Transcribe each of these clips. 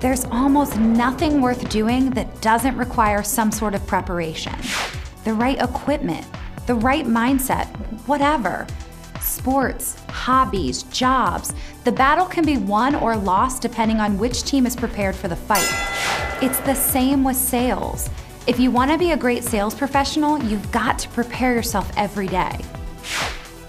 There's almost nothing worth doing that doesn't require some sort of preparation. The right equipment, the right mindset, whatever. Sports, hobbies, jobs. The battle can be won or lost depending on which team is prepared for the fight. It's the same with sales. If you want to be a great sales professional, you've got to prepare yourself every day.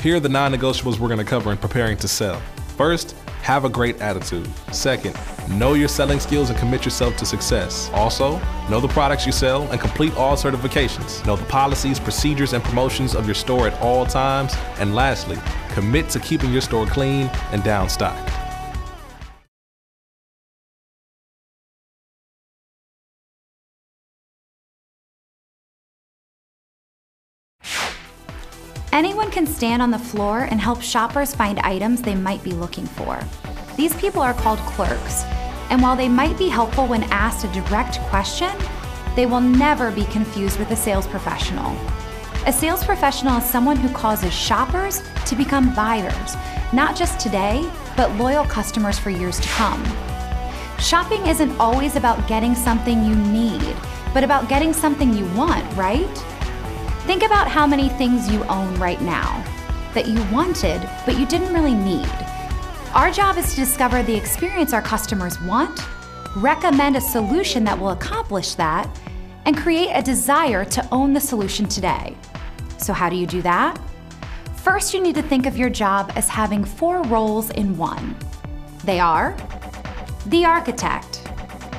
Here are the non-negotiables we're going to cover in preparing to sell. First, have a great attitude. Second, know your selling skills and commit yourself to success. Also, know the products you sell and complete all certifications. Know the policies, procedures, and promotions of your store at all times. And lastly, commit to keeping your store clean and down stock. Anyone can stand on the floor and help shoppers find items they might be looking for. These people are called clerks, and while they might be helpful when asked a direct question, they will never be confused with a sales professional. A sales professional is someone who causes shoppers to become buyers, not just today, but loyal customers for years to come. Shopping isn't always about getting something you need, but about getting something you want, right? Think about how many things you own right now that you wanted, but you didn't really need. Our job is to discover the experience our customers want, recommend a solution that will accomplish that, and create a desire to own the solution today. So how do you do that? First, you need to think of your job as having 4 roles in one. They are the architect.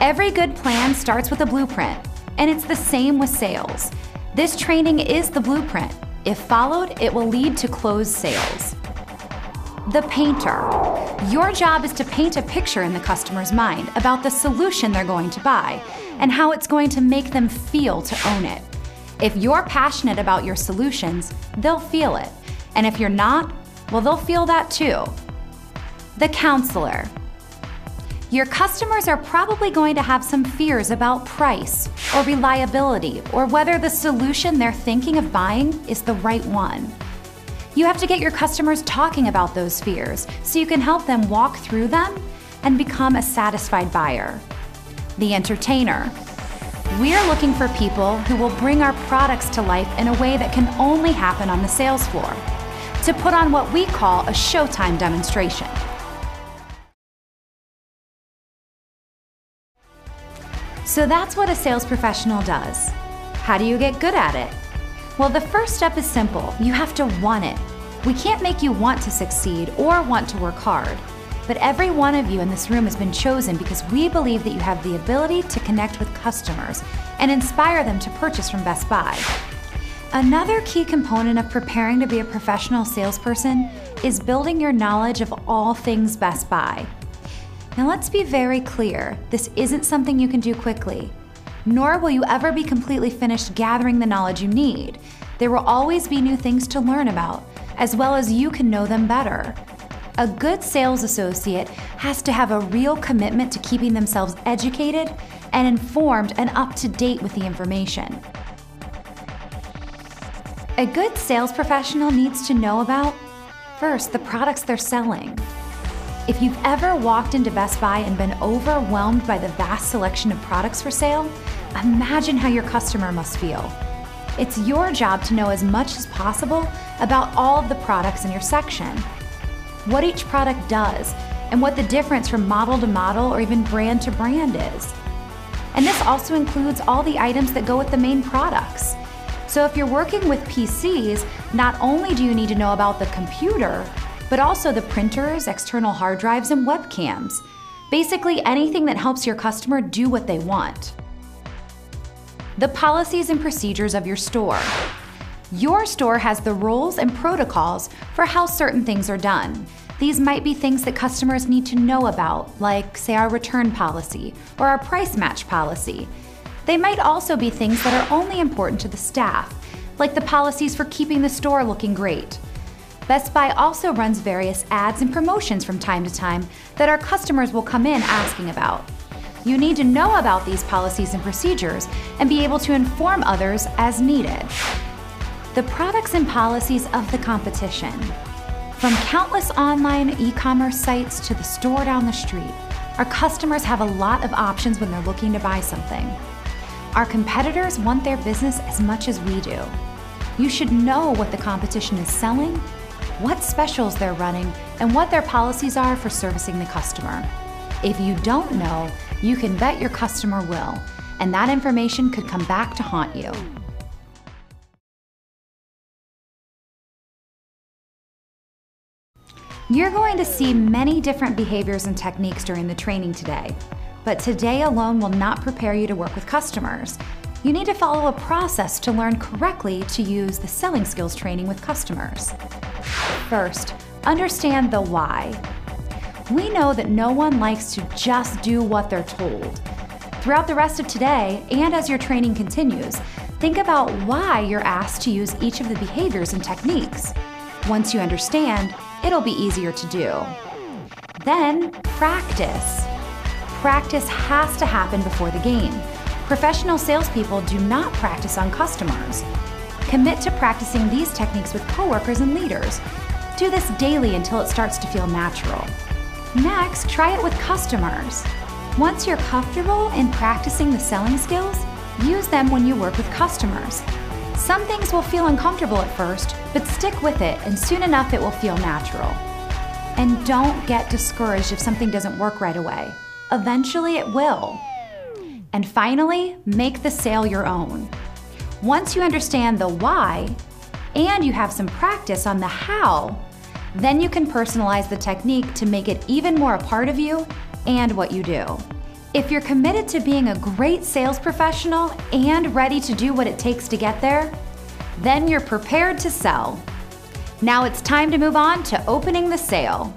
Every good plan starts with a blueprint, and it's the same with sales. This training is the blueprint. If followed, it will lead to closed sales. The painter. Your job is to paint a picture in the customer's mind about the solution they're going to buy and how it's going to make them feel to own it. If you're passionate about your solutions, they'll feel it. And if you're not, well, they'll feel that too. The counselor. Your customers are probably going to have some fears about price or reliability or whether the solution they're thinking of buying is the right one. You have to get your customers talking about those fears so you can help them walk through them and become a satisfied buyer. The entertainer. We're looking for people who will bring our products to life in a way that can only happen on the sales floor, to put on what we call a showtime demonstration. So that's what a sales professional does. How do you get good at it? Well, the first step is simple. You have to want it. We can't make you want to succeed or want to work hard, but every one of you in this room has been chosen because we believe that you have the ability to connect with customers and inspire them to purchase from Best Buy. Another key component of preparing to be a professional salesperson is building your knowledge of all things Best Buy. Now let's be very clear, this isn't something you can do quickly, nor will you ever be completely finished gathering the knowledge you need. There will always be new things to learn about, as well as you can know them better. A good sales associate has to have a real commitment to keeping themselves educated and informed and up to date with the information. A good sales professional needs to know about, first, the products they're selling. If you've ever walked into Best Buy and been overwhelmed by the vast selection of products for sale, imagine how your customer must feel. It's your job to know as much as possible about all of the products in your section, what each product does, and what the difference from model to model or even brand to brand is. And this also includes all the items that go with the main products. So if you're working with PCs, not only do you need to know about the computer, but also the printers, external hard drives, and webcams. Basically anything that helps your customer do what they want. The policies and procedures of your store. Your store has the rules and protocols for how certain things are done. These might be things that customers need to know about, like, say, our return policy or our price match policy. They might also be things that are only important to the staff, like the policies for keeping the store looking great. Best Buy also runs various ads and promotions from time to time that our customers will come in asking about. You need to know about these policies and procedures and be able to inform others as needed. The products and policies of the competition. From countless online e-commerce sites to the store down the street, Our customers have a lot of options when they're looking to buy something. Our competitors want their business as much as we do. You should know what the competition is selling, what specials they're running, and what their policies are for servicing the customer. If you don't know, you can bet your customer will, and that information could come back to haunt you. You're going to see many different behaviors and techniques during the training today, but today alone will not prepare you to work with customers. You need to follow a process to learn correctly to use the selling skills training with customers. First, understand the why. We know that no one likes to just do what they're told. Throughout the rest of today, and as your training continues, think about why you're asked to use each of the behaviors and techniques. Once you understand, it'll be easier to do. Then, practice. Practice has to happen before the game. Professional salespeople do not practice on customers. Commit to practicing these techniques with coworkers and leaders. Do this daily until it starts to feel natural. Next, try it with customers. Once you're comfortable in practicing the selling skills, use them when you work with customers. Some things will feel uncomfortable at first, but stick with it and soon enough it will feel natural. And don't get discouraged if something doesn't work right away. Eventually it will. And finally, make the sale your own. Once you understand the why, and you have some practice on the how, then you can personalize the technique to make it even more a part of you and what you do. If you're committed to being a great sales professional and ready to do what it takes to get there, then you're prepared to sell. Now it's time to move on to opening the sale.